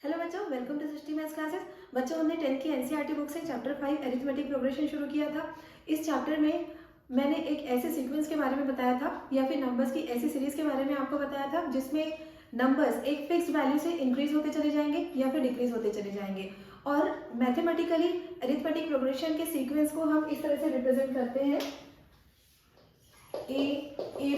Hello बच्चों, welcome to Srishti maths classes. बच्चों, हमने 10th की एनसीईआरटी बुक से चैप्टर 5 अरिथमेटिक प्रोग्रेशन शुरू किया था। इस चैप्टर में मैंने एक ऐसे सीक्वेंस के बारे में बताया था या फिर नंबर्स की ऐसी सीरीज के बारे में आपको बताया था जिसमें नंबर्स एक फिक्स्ड वैल्यू से इंक्रीज होते चले जाएंगे या फिर डिक्रीज होते चले जाएंगे। और मैथमेटिकली अरिथमेटिक प्रोग्रेशन के सीक्वेंस को हम इस तरह से रिप्रेजेंट करते हैं ए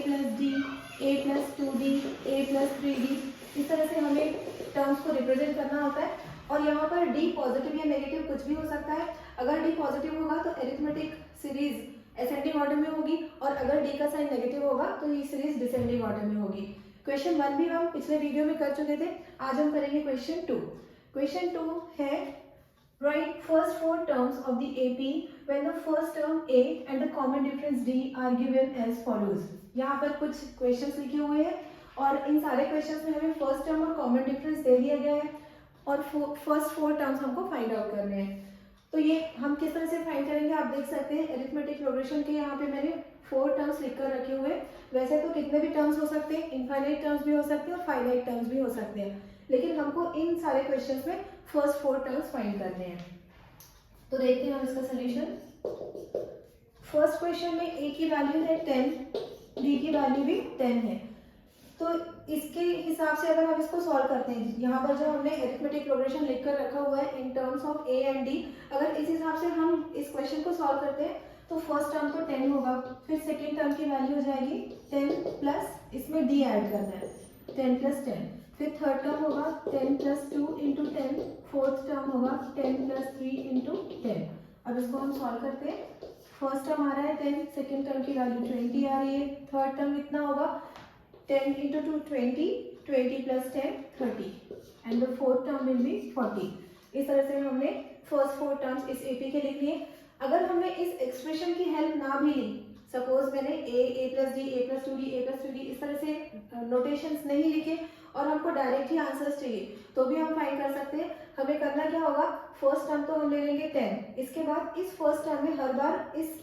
प्लस डी, ए प्लस 2d, ए प्लस 3d। इस तरह से हमें टर्म्स को रिप्रेजेंट करना होता है। और यहाँ पर डी पॉजिटिव या नेगेटिव कुछ भी हो सकता है। अगर डी पॉजिटिव होगा तो अरिथमेटिक सीरीज असेंडिंग ऑर्डर में होगी, और अगर डी का साइन नेगेटिव होगा तो ये सीरीज डिसेंडिंग ऑर्डर में होगी। क्वेश्चन 1 भी हम पिछले वीडियो में कर चुके थे। आज हम करेंगे क्वेश्चन 2। क्वेश्चन 2 है write first 4 terms of the AP when the first term A and the common difference D are given as follows। यहाँ पर कुछ क्वेश्चंस लिखे हुए हैं और इन सारे क्वेश्चंस में हमें फर्स्ट टर्म और कॉमन डिफरेंस दे दिया गया है और फर्स्ट 4 टर्म्स हमको फाइंड आउट करने हैं। तो ये हम किस तरह से फाइंड करेंगे आप देख सकते हैं। अरिथमेटिक प्रोग्रेशन के यहाँ पे मैंने 4 टर्म्स लिखकर रखे हुए। वैसे तो कितने भी टर्म्स हो सकते हैं, इनफाइनाइट टर्म्स भी हो सकते हैं और फाइनाइट टर्म्स भी हो सकते हैं, लेकिन हमको इन सारे क्वेश्चंस में फर्स्ट 4 टर्म्स फाइंड करने हैं। तो देखते हैं हम इसका सोल्यूशन। फर्स्ट क्वेश्चन में a की वैल्यू है 10, d की वैल्यू भी 10 है। तो इसके हिसाब से अगर हम इसको सॉल्व करते हैं, यहाँ पर जो हमने अरिथमेटिक प्रोग्रेशन लिखकर रखा हुआ है in terms of a and d, अगर इस हिसाब से हम इस क्वेश्चन को सॉल्व करते हैं तो फर्स्ट टर्म तो 10 होगा, फिर सेकेंड टर्म की वैल्यू हो जाएगी 10 प्लस इसमें d ऐड करना है 10 प्लस 10, फिर थर्ड टर्म होगा 10 प्लस 2 इंटू 10, फोर्थ टर्म होगा 10 प्लस 3 इंटू 10। अब इसको हम सॉल्व करते हैं। फर्स्ट टर्म आ रहा है 10, सेकेंड टर्म की वैल्यू 20 आ रही है, थर्ड टर्म कितना होगा 10 into 2 20, 20 plus 10 30 and the fourth term will be 40। इस तरह से हमने फर्स्ट 4 टर्म्स इस एपी के लिख लिए। अगर हमने इस एक्सप्रेशन की हेल्प ना भी ली, सपोज मैंने ए प्लस डी, ए प्लस 2d, ए प्लस 2d इस तरह से नोटेशंस नहीं लिखे और हमको डायरेक्ट ही आंसर्स चाहिए, तो भी हम फाइंड कर सकते हैं। हमें करना क्या होगा, फर्स्ट टर्म तो हम ले लेंगे 10, इसके बाद इस फर्स्ट टर्म में हर बार इस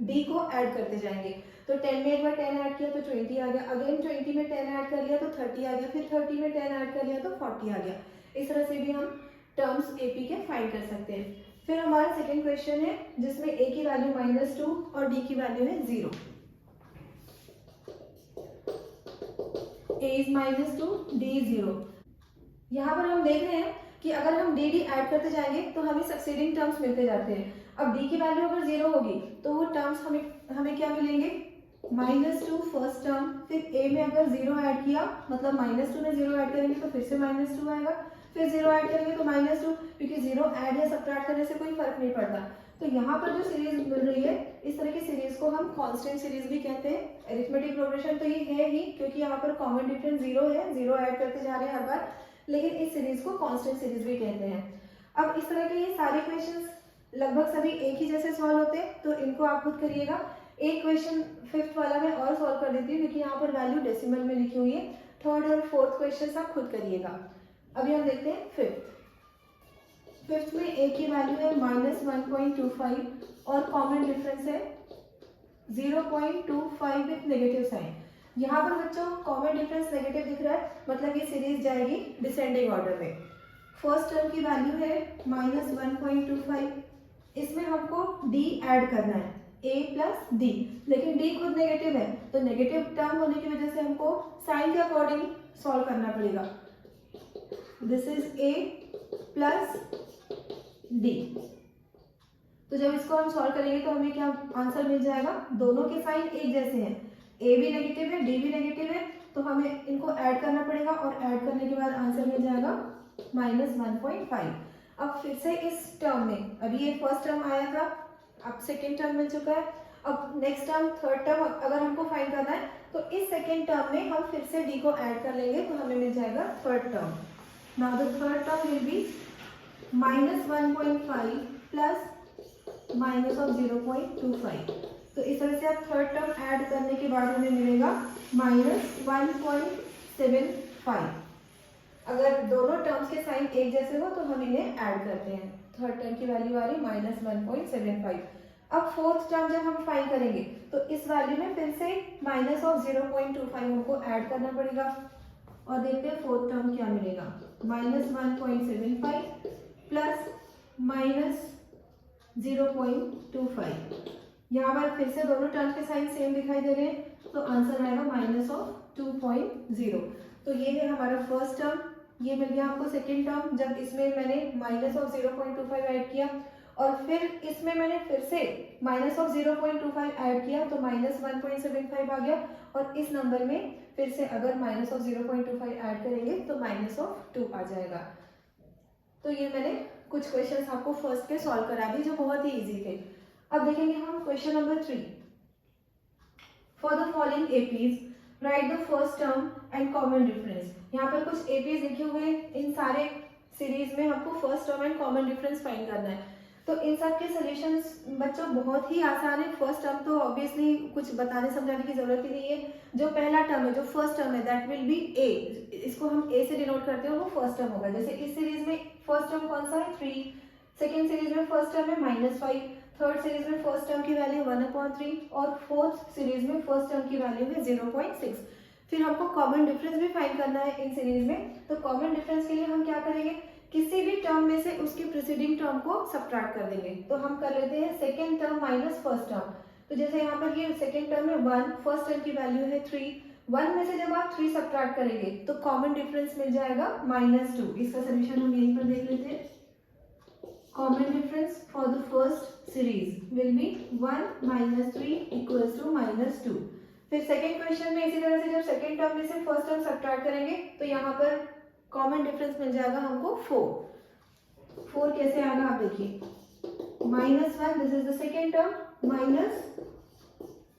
d को ऐड करते जाएंगे। तो 10 में एक बार 10 ऐड किया तो 20 आ गया, अगेन 20 में 10 ऐड कर लिया तो 30 आ गया, फिर 30 में 10 ऐड कर लिया तो 40 आ गया। इस तरह से भी हम टर्म्स एपी के फाइंड कर सकते हैं। फिर हमारा सेकेंड क्वेश्चन है जिसमें a की वैल्यू -2 और d की वैल्यू है 0। a is -2, d is 0। यहाँ पर हम देख रहे हैं कि अगर हम d ऐड करते जाएंगे तो हमें सक्सीडिंग टर्म्स मिलते जाते हैं। अब d की वैल्यू अगर 0 होगी तो वो टर्म्स हमें क्या मिलेंगे, -2 फर्स्ट टर्म, फिर a में अगर 0 ऐड किया मतलब -2 में 0 ऐड करेंगे तो फिर से -2 आएगा, फिर 0 ऐड करेंगे तो -2, क्योंकि 0 ऐड या सब्ट्रैक्ट करने से कोई फर्क नहीं पड़ता। तो यहाँ पर जो सीरीज मिल रही है इस तरह की सीरीज को हम कांस्टेंट सीरीज भी कहते हैं। अरिथमेटिक प्रोग्रेशन तो ये है ही, क्योंकि यहाँ पर कॉमन डिफरेंस 0 है, 0 ऐड करते जा रहे हैं हर बार, लेकिन इस सीरीज को कांस्टेंट सीरीज भी कहते हैं। अब इस तरह के ये सारे क्वेश्चंस लगभग सभी एक ही जैसे सॉल्व होते हैं, तो इनको आप खुद करिएगा। एक क्वेश्चन 5th वाला मैं और सॉल्व कर देती हूँ क्योंकि यहाँ पर वैल्यू डेसिमल में लिखी हुई है। थर्ड और फोर्थ क्वेश्चन आप खुद करिएगा। अभी हम देखते हैं 5th में a की वैल्यू है -1.25 और कॉमन डिफरेंस है 0.25 विथ नेगेटिव साइन। यहाँ पर बच्चों कॉमन डिफरेंस नेगेटिव दिख रहा है, मतलब ये सीरीज जाएगी डिसेंडिंग ऑर्डर में। फर्स्ट टर्म की वैल्यू है -1.25, इसमें हमको d ऐड करना है a प्लस d, लेकिन d खुद नेगेटिव है तो नेगेटिव टर्म होने की वजह से हमको साइन के अकॉर्डिंग सॉल्व करना पड़ेगा। This is a plus d। तो जब इसको हम सॉल्व करेंगे तो हमें क्या आंसर मिल जाएगा, दोनों के साइन एक जैसे हैं, a भी नेगेटिव है d भी नेगेटिव है, तो हमें इनको ऐड करना पड़ेगा और ऐड करने के बाद आंसर मिल जाएगा -1.5। अब फिर से इस टर्म में, अभी ये फर्स्ट टर्म आया था, अब सेकेंड टर्म मिल चुका है, अब नेक्स्ट टर्म थर्ड टर्म अगर हमको फाइंड करना है तो इस सेकेंड टर्म में हम फिर से d को ऐड कर लेंगे तो हमें मिल जाएगा third term. Now the third term will be -1.5 plus -0.25। तो इस तरह से आप थर्ड टर्म ऐड करने के बाद हमें मिलेगा -1.75। अगर दोनों टर्म्स के साइन एक जैसे हो तो हम इन्हें ऐड करते हैं। थर्ड टर्म की वैल्यू आ रही -1.75। अब फोर्थ टर्म जब हम फाइंड करेंगे तो इस वैल्यू में फिर से -0.25 हमको ऐड करना पड़ेगा और देखते हैं फोर्थ टर्म क्या मिलेगा। -1.75 प्लस -0.25। यहाँ पर फिर से दोनों टर्म के साइन सेम दिखाई दे रहे हैं, तो आंसर आएगा -2.0। तो ये है हमारा फर्स्ट टर्म, ये मिल गया आपको सेकेंड टर्म जब इसमें मैंने -0.25 ऐड किया, और फिर इसमें मैंने फिर से -0.25 ऐड किया तो -1.75 आ गया, और इस नंबर में फिर से अगर -0.25 ऐड करेंगे तो -2 आ जाएगा। तो ये मैंने कुछ क्वेश्चंस आपको फर्स्ट के सॉल्व करा दी जो बहुत ही इजी थे। अब देखेंगे हम question number 3। For the following APs right the first term and common difference. यहाँ पर कुछ एपीज लिखे हुए हैं, इन सारे सीरीज में हमको first term and common difference find करना है। तो इन सब के सॉल्यूशंस बच्चों बहुत ही आसान है। फर्स्ट टर्म तो ऑब्वियसली कुछ बताने समझाने की जरूरत ही नहीं है। जो पहला टर्म है, जो फर्स्ट टर्म है, दैट विल बी ए, इसको हम ए से डिनोट करते हैं, वो फर्स्ट टर्म होगा। जैसे इस सीरीज में फर्स्ट टर्म कौन सा है, 3, सेकेंड सीरीज में फर्स्ट टर्म है -5, थर्ड सीरीज में फर्स्ट टर्म की वैल्यू 1/3 और फोर्थ सीरीज में फर्स्ट टर्म की वैल्यू है 0.6। फिर हमको कॉमन डिफरेंस भी फाइंड करना है इन सीरीज में। तो कॉमन डिफरेंस के लिए हम क्या करेंगे, किसी भी टर्म में से उसकी प्रीसीडिंग टर्म को सब्ट्रैक्ट कर देंगे। तो हम कर लेते हैं second term minus first term. तो जैसे यहाँ पर ये सेकेंड टर्म है 1, फर्स्ट टर्म की वैल्यू है 3, 1 में से जब आप 3 सब्ट्रैक्ट करेंगे तो कॉमन डिफरेंस मिल जाएगा -2। इसका सोल्यूशन हम यहीं पर देख लेते हैं। Common difference for the first series will be 1 - 3 = -2। फिर सेकेंड क्वेश्चन में इसी तरह से जब सेकेंड टर्म में से फर्स्ट टर्म सब्ट्रैक्ट करेंगे तो यहाँ पर कॉमन डिफरेंस मिल जाएगा हमको 4। कैसे आएगा आप देखिए, -1 this is the second term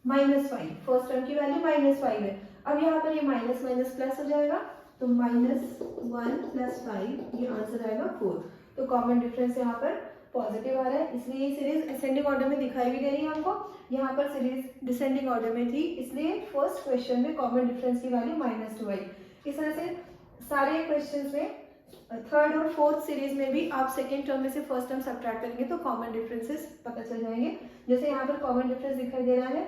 -5, first term की वैल्यू -5 है। अब यहाँ पर ये माइनस माइनस प्लस हो जाएगा, तो -1 + 5 ये आंसर आएगा 4। तो कॉमन डिफरेंस यहाँ पर पॉजिटिव आ रहा है, इसलिए ये सीरीज असेंडिंग ऑर्डर में दिखाई भी दे रही है हमको। यहाँ पर सीरीज डिसेंडिंग ऑर्डर में थी, इसलिए फर्स्ट क्वेश्चन में कॉमन डिफरेंस की वैल्यू -2 आई। इस तरह से सारे क्वेश्चंस में थर्ड और फोर्थ सीरीज में भी आप सेकेंड टर्म में से फर्स्ट टर्म सब्ट्रैक्ट करेंगे तो कॉमन डिफरेंसेस पता चल जाएंगे। जैसे यहाँ पर कॉमन डिफरेंस दिखाई दे रहा है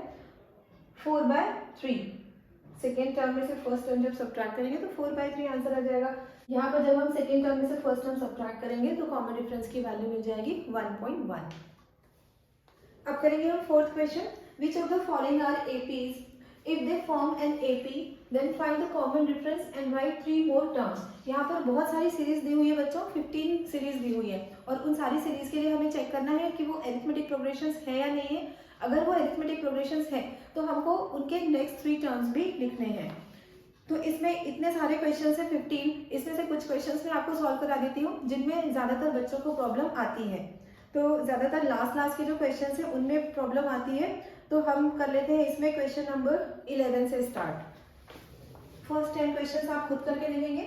4/3, सेकेंड टर्म में से फर्स्ट टर्म जब सब्ट्रैक्ट करेंगे तो 4/3 आंसर आ जाएगा। यहाँ पर जब हम सेकेंड टर्म में से फर्स्ट टर्म सब्ट्रैक्ट करेंगे तो कॉमन डिफरेंस की वैल्यू मिल जाएगी 1.1। अब करेंगे हम fourth question. Which of the following are APs? If they form an AP, then find the common difference and write 3 more terms। यहाँ पर बहुत सारी सीरीज दी हुई है बच्चों, 15 सीरीज दी हुई है, और उन सारी सीरीज के लिए हमें चेक करना है कि वो अरिथमेटिक प्रोग्रेशंस है या नहीं है। अगर वो अरिथमेटिक प्रोग्रेशंस है तो हमको उनके नेक्स्ट 3 टर्म्स भी लिखने हैं। तो इसमें इतने सारे क्वेश्चंस है 15, इसमें से कुछ क्वेश्चंस मैं आपको सॉल्व करा देती हूँ जिनमें ज़्यादातर बच्चों को प्रॉब्लम आती है। तो ज़्यादातर लास्ट के जो क्वेश्चंस हैं उनमें प्रॉब्लम आती है। तो हम कर लेते हैं इसमें क्वेश्चन नंबर 11 से स्टार्ट। फर्स्ट 10 क्वेश्चंस आप खुद करके देखेंगे,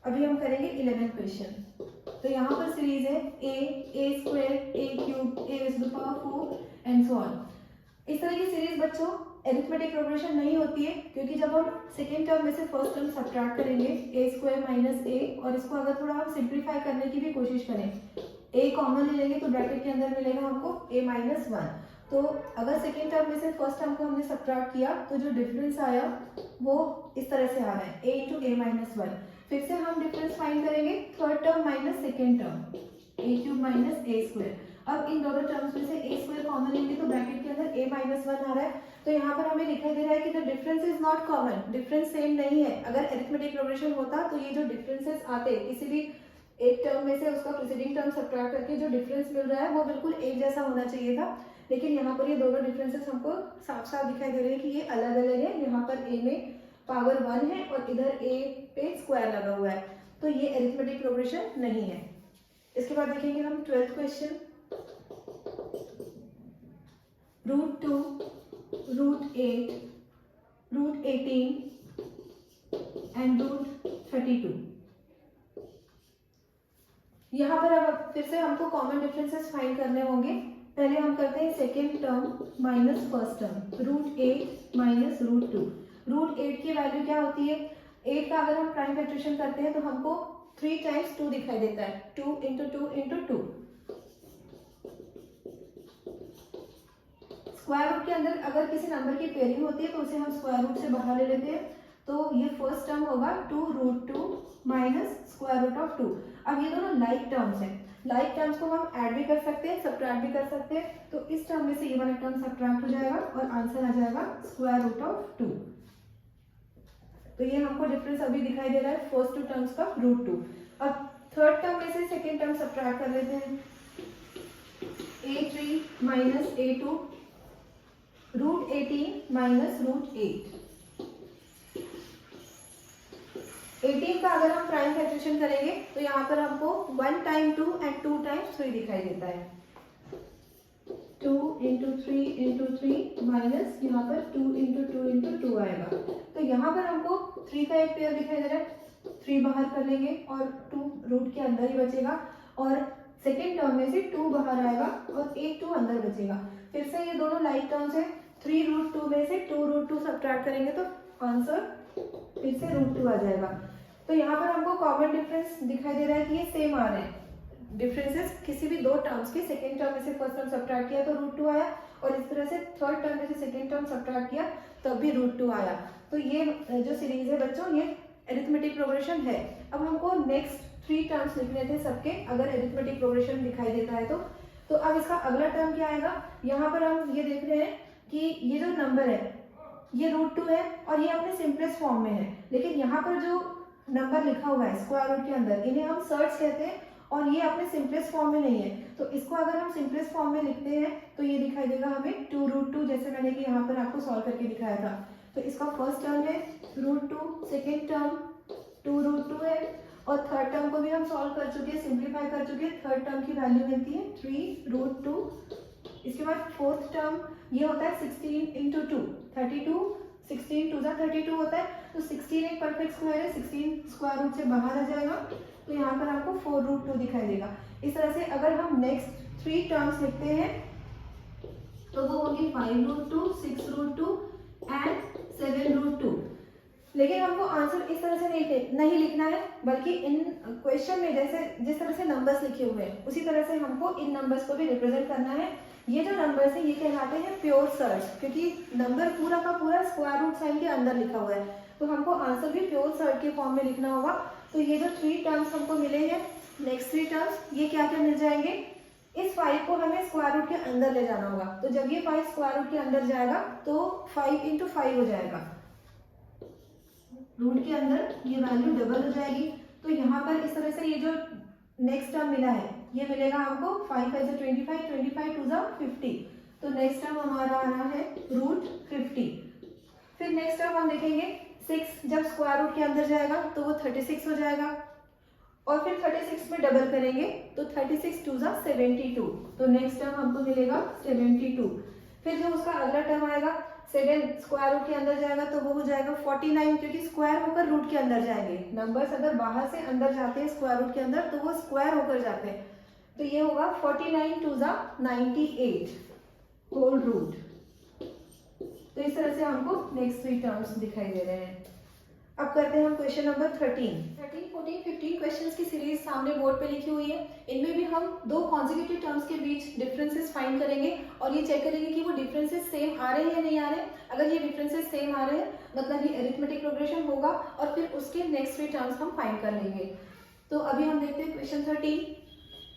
अभी हम करेंगे 11 क्वेश्चन। तो यहाँ पर सीरीज है a² a³ a⁴ and so on. इस तरह की सीरीज बच्चों अरिथमेटिक प्रोग्रेशन नहीं होती है, क्योंकि जब हम सेकेंड टर्म में से फर्स्ट टर्म सब्ट्रैक्ट करेंगे a² - a, और इसको अगर थोड़ा हम सिंप्लीफाई करने की भी कोशिश करें, a कॉमन ले लेंगे तो ब्रैकेट के अंदर मिलेगा हमको a - 1। तो अगर सेकेंड टर्म में से फर्स्ट टर्म को हमने सब्ट्रैक्ट किया तो जो डिफरेंस आया वो इस तरह से आ रहा है a × a - 1। फिर से हम डिफरेंस फाइंड करेंगे third term minus second term a³ - a²। अब इन दोनों टर्म्स में से a² कॉमन लेंगे तो ब्रैकेट के अंदर a - 1 आ रहा है। तो यहाँ पर हमें दिखाई दे रहा है कि the difference is not common, difference same नहीं है। अगर अरिथमेटिक प्रोग्रेशन होता तो ये जो डिफरेंसेस आते किसी भी एक टर्म में से उसका प्रीसीडिंग टर्म सब्ट्रैक्ट करके जो डिफरेंस मिल रहा है वो बिल्कुल एक जैसा होना चाहिए था, लेकिन यहाँ पर ये दोनों डिफरेंसेस हमको साफ साफ दिखाई दे रहे हैं कि ये अलग अलग है। यहाँ पर a में पावर 1 है और इधर a पे स्क्वायर लगा हुआ है, तो ये अरिथमेटिक प्रोग्रेशन नहीं है। इसके बाद देखेंगे हम 12th क्वेश्चन। √2, √8, √18 एंड √32। यहाँ पर अब फिर से हमको कॉमन डिफरेंसेस फाइंड करने होंगे। पहले हम करते हैं second term minus first term, √8 - √2। √8 की वैल्यू क्या होती है? 8 का अगर हम प्राइम फैक्टराइजेशन करते हैं तो हमको 3 × 2 दिखाई देता है, 2 × 2 × 2। स्क्वायर रूट के अंदर अगर किसी नंबर की पेयरिंग होती है तो उसे हम स्क्वायर रूट से बाहर ले लेते हैं। तो ये फर्स्ट टर्म होगा 2√2 माइनस स्क्वायर रूट ऑफ 2। अब ये दोनों लाइक टर्म्स हैं, लाइक टर्म्स को हम ऐड भी कर सकते हैं, सब्ट्रैक्ट भी कर सकते हैं। तो इस टर्म में से ये वाला टर्म सब्ट्रैक्ट हो जाएगा और आंसर आ जाएगा स्क्वायर रूट ऑफ 2। तो ये हमको डिफरेंस अभी दिखाई दे रहा है फर्स्ट टू टर्म्स का √2। अब थर्ड टर्म में से सेकेंड टर्म सब्ट्रैक्ट कर लेते हैं। a3 minus a2 √18 minus √8। 18 का अगर हम प्राइम फैक्टराइजेशन करेंगे तो यहाँ पर हमको 1 टाइम 2 एंड 2 टाइम्स 3 दिखाई देता है। 2 इंटू 3 इंटू 3 माइनस यहाँ पर 2 इंटू 2 इंटू 2 आएगा। तो यहाँ पर हमको 3 का एक पेयर दिखाई दे रहा है, 3 बाहर कर लेंगे और 2 रूट के अंदर ही बचेगा और सेकेंड टर्म में से 2 बाहर आएगा और एक 2 अंदर बचेगा। फिर से ये दोनों लाइक टर्म्स है, 3√2 में से 2√2 सब्ट्रैक्ट करेंगे तो आंसर फिर से √2 आ जाएगा। तो यहाँ पर हमको कॉमन डिफरेंस दिखाई दे रहा है कि ये सेम आ रहे हैं डिफरेंसेस किसी भी दो टर्म्स के। सेकेंड टर्म में से फर्स्ट टर्म सब्ट्रैक्ट किया तो √2 आया और इस तरह से थर्ड टर्म में से सेकेंड टर्म सब्ट्रैक्ट किया तब भी √2 आया। तो ये जो सीरीज है बच्चों ये अरिथमेटिक प्रोग्रेशन है। अब हमको नेक्स्ट 3 टर्म्स लिखने थे सबके, अगर अरिथमेटिक प्रोग्रेशन दिखाई देता है तो अब इसका अगला टर्म क्या आएगा। यहाँ पर हम ये देख रहे हैं कि ये जो नंबर है ये √2 है और ये अपने सिंपलेस्ट फॉर्म में है, लेकिन यहाँ पर जो नंबर लिखा हुआ है स्क्वायर रूट के अंदर इन्हें हम सर्च कहते हैं और ये अपने सिंपलेस्ट फॉर्म में नहीं है। तो इसको अगर हम सिंपलेस्ट फॉर्म में लिखते हैं तो ये दिखाई देगा हमें 2√2, जैसे मैंने कि यहाँ पर आपको सॉल्व करके दिखाया था। तो इसका फर्स्ट टर्म है √2, सेकेंड टर्म 2√2 है और थर्ड टर्म को भी हम सॉल्व कर चुके हैं, सिंप्लीफाई कर चुके हैं। थर्ड टर्म की वैल्यू मिलती है 3√2। इसके बाद फोर्थ टर्म ये होता है 16 इंटू 2 32, 16 2 32 होता है। तो 16 एक परफेक्ट स्क्वायर है, 16 स्क्वायर रूट से बाहर आ जाएगा तो यहाँ पर आपको 4√2 दिखाई देगा। इस तरह से अगर हम नेक्स्ट 3 टर्म्स लिखते हैं तो वो होगी 5√2, 6√2 एंड 7√2। लेकिन हमको आंसर इस तरह से नहीं लिखना है, बल्कि इन क्वेश्चन में जैसे जिस तरह से नंबर्स लिखे हुए हैं उसी तरह से हमको इन नंबर्स को भी रिप्रेजेंट करना है। ये जो नंबर्स हैं ये कहलाते हैं प्योर सर्च, क्योंकि नंबर पूरा का पूरा स्क्वायर रूट साइन के अंदर लिखा हुआ है, तो हमको आंसर भी प्योर सर्च के फॉर्म में लिखना होगा। तो ये जो 3 टर्म्स हमको मिले हैं, नेक्स्ट 3 टर्म्स ये क्या क्या मिल जाएंगे, इस 5 को हमें स्क्वायर रूट के अंदर ले जाना होगा। तो जब ये 5 स्क्वायर रूट के अंदर जाएगा तो 5 इंटू 5 हो जाएगा, रूट के अंदर ये वैल्यू डबल हो जाएगी। तो यहाँ पर इस तरह से ये जो नेक्स्ट टर्म मिला है ये मिलेगा हमको 5 5 से 25, 25 2 जा 50। तो नेक्स्ट टर्म हमारा आ रहा है √50। फिर नेक्स्ट टर्म हम देखेंगे 6 जब स्क्वायर रूट के अंदर जाएगा तो वो 36 हो जाएगा और फिर 36 में डबल करेंगे तो 36 2 जा 72। तो नेक्स्ट टर्म हमको मिलेगा 72। फिर जो उसका अगला टर्म आएगा 7 स्क्वायर रूट के अंदर जाएगा तो वो हो जाएगा 49, क्योंकि स्क्वायर होकर रूट के अंदर जाएंगे। नंबर्स अगर बाहर से अंदर जाते हैं स्क्वायर रूट के अंदर तो वो स्क्वायर होकर जाते हैं। तो ये होगा 49 2 जा 98 होल रूट। तो इस तरह से हमको नेक्स्ट 3 टर्म्स दिखाई दे रहे हैं। अब करते हैं हम क्वेश्चन नंबर 13, 14, 15 क्वेश्चंस की सीरीज सामने बोर्ड पे लिखी हुई है। इनमें भी हम 2 कॉन्जिक्यूटिव टर्म्स के बीच डिफरेंसेस फाइंड करेंगे और ये चेक करेंगे कि वो डिफरेंसेस सेम आ रहे हैं या नहीं आ रहे हैं। अगर ये डिफरेंसेस सेम आ रहे हैं मतलब ये अरिथमेटिक प्रोग्रेशन होगा और फिर उसके नेक्स्ट 3 टर्म्स हम फाइंड कर लेंगे। तो अभी हम देखते हैं क्वेश्चन 13।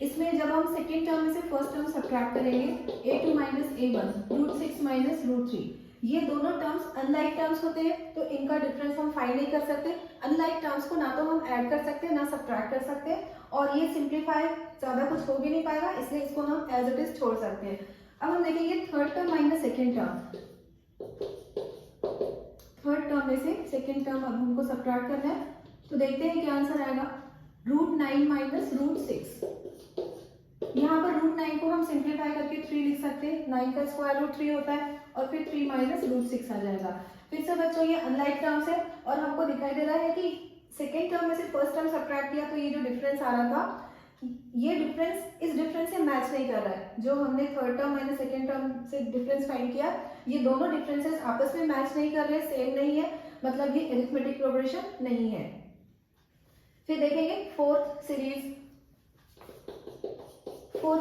इसमें जब हम सेकेंड टर्म में से फर्स्ट टर्म सब्ट्रैक्ट करेंगे a2 माइनस a1 √6 माइनस √3, ये दोनों टर्म्स अनलाइक टर्म्स होते हैं तो इनका डिफरेंस हम फाइंड नहीं कर सकते। अनलाइक टर्म्स को ना तो हम ऐड कर सकते हैं ना सब्ट्रैक्ट कर सकते हैं और ये सिंप्लीफाई ज़्यादा कुछ हो भी नहीं पाएगा, इसलिए इसको हम एज इट इज छोड़ सकते हैं। अब हम देखेंगे third term minus second term. Third term में से सेकेंड टर्म अब हमको सब्ट्रैक्ट करना है तो देखते हैं क्या आंसर आएगा। √9 माइनस √6, यहाँ पर √9 को हम सिंप्लीफाई करके 3 लिख सकते हैं। 9 का स्क्वायर रूट 3 होता है और फिर 3 माइनस √6 आ जाएगा। फिर से बच्चों ये अनलाइक टर्म्स है और हमको दिखाई दे रहा है कि सेकेंड टर्म में से फर्स्ट टर्म सब्ट्रैक्ट किया तो ये जो डिफरेंस आ रहा था ये डिफरेंस इस डिफरेंस से मैच नहीं कर रहा है। जो हमने third term minus second term से डिफरेंस फाइंड किया ये दोनों डिफरेंसेस आपस में मैच नहीं कर रहे, सेम नहीं है, मतलब ये अरिथमेटिक प्रोग्रेशन नहीं है। फिर देखेंगे फोर्थ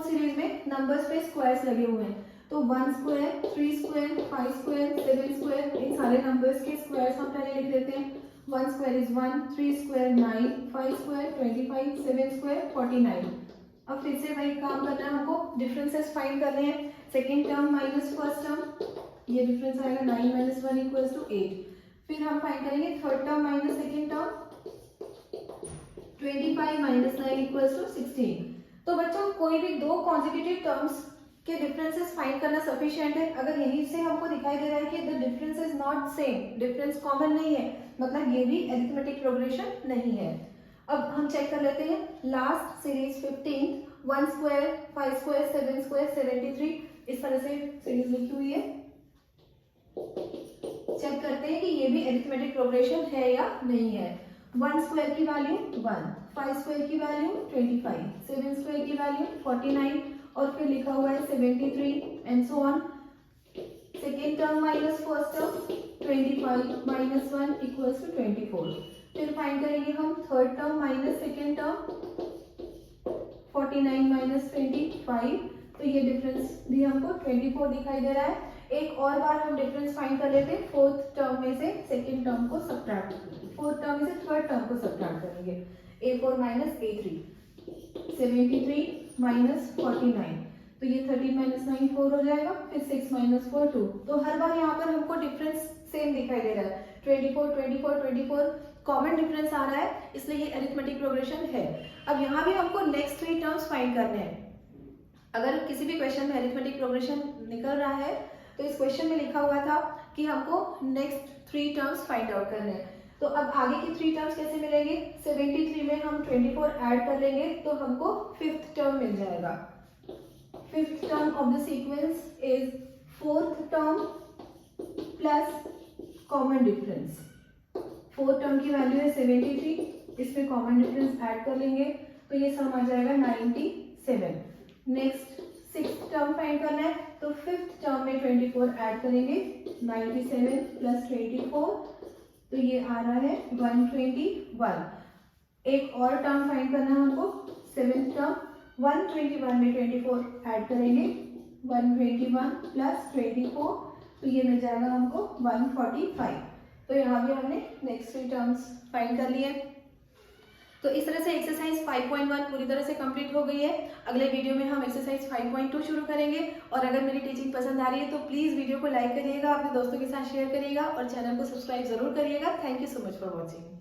सीरीज में नंबर्स पे स्क्वायर्स लगे हुए हैं। तो 1 स्क्वायर, 3 स्क्वायर, 5 स्क्वायर, 7 स्क्वायर, इन सारे नंबर्स के स्क्वायर्स हम पहले लिख देते हैं। 1 square is 1, 3 square 9, 5 square 25, 7 square 49। अब फिर से वही काम करना है हमको, डिफरेंसेस फाइंड करने हैं। Second term minus first term, ये डिफरेंस आएगा 9 माइनस 1 इक्वल्स टू 8। फिर हम फाइंड करेंगे third term minus second term, 25 minus 9 equals to 16। तो बच्चों कोई भी दो कॉन्जिक्यूटिव टर्म्स के डिफरेंसेस फाइंड करना सफिशिएंट है। अगर यहीं से हमको दिखाई दे रहा है कि the difference is not same, difference common नहीं है, मतलब ये भी अरिथमेटिक प्रोग्रेशन नहीं है। अब हम चेक कर लेते हैं last series 15, 1 square, 5 square, 7 square, 73, इस तरह से सीरीज लिखी हुई है। चेक करते हैं कि ये भी अरिथमेटिक प्रोग्रेशन है या नहीं है। 1 स्क्वायर की वैल्यू 1, 5 स्क्वायर की वैल्यू 25, 7 स्क्वायर की वैल्यू 49 और फिर लिखा हुआ है 73 and so on. Second term minus first term, 25 minus 1 equals to 24। फिर फाइंड करेंगे हम third term minus second term, 49 minus 25, तो ये डिफरेंस भी हमको 24 दिखाई दे रहा है। एक और बार हम डिफरेंस फाइंड कर लेते हैं, फोर्थ टर्म में से सेकेंड टर्म को सब्ट्रैक्ट, फोर्थ टर्म में से थर्ड टर्म को सब्ट्रैक्ट करेंगे। a4 माइनस a3, 73 माइनस 49, तो ये 13 माइनस 9 4 हो जाएगा। फिर 6 माइनस 4 2, तो हर बार यहाँ पर हमको डिफरेंस सेम दिखाई दे रहा है, 24 24 24 कॉमन डिफरेंस आ रहा है, इसलिए ये अरिथमेटिक प्रोग्रेशन है। अब यहाँ भी हमको नेक्स्ट 3 टर्म्स फाइंड करने हैं। अगर किसी भी क्वेश्चन में अरिथमेटिक प्रोग्रेशन निकल रहा है तो इस क्वेश्चन में लिखा हुआ था कि हमको नेक्स्ट 3 टर्म्स फाइंड आउट करने हैं। तो अब आगे की 3 टर्म्स कैसे मिलेंगे, 73 में हम 24 ऐड कर लेंगे तो हमको फिफ्थ टर्म मिल जाएगा। Fifth term of the sequence is fourth term plus common difference. Fourth term की वैल्यू है 73, इसमें कॉमन डिफरेंस ऐड कर लेंगे तो ये सम आ जाएगा 97। नेक्स्ट सिक्स्थ टर्म फाइंड करना है, तो फिफ्थ टर्म में 24 ऐड करेंगे, 97 प्लस 24, तो ये आ रहा है 121। एक और टर्म फाइंड करना है हमको, सेवेंथ टर्म, 121 में 24 ऐड करेंगे, 121 प्लस 24, तो ये मिल जाएगा हमको 145। तो यहाँ भी हमने नेक्स्ट 3 टर्म्स फाइंड कर लिए। तो इस तरह से एक्सरसाइज 5.1 पूरी तरह से कंप्लीट हो गई है। अगले वीडियो में हम एक्सरसाइज 5.2 शुरू करेंगे। और अगर मेरी टीचिंग पसंद आ रही है तो प्लीज़ वीडियो को लाइक करिएगा, अपने दोस्तों के साथ शेयर करिएगा और चैनल को सब्सक्राइब जरूर करिएगा। Thank you so much for watching.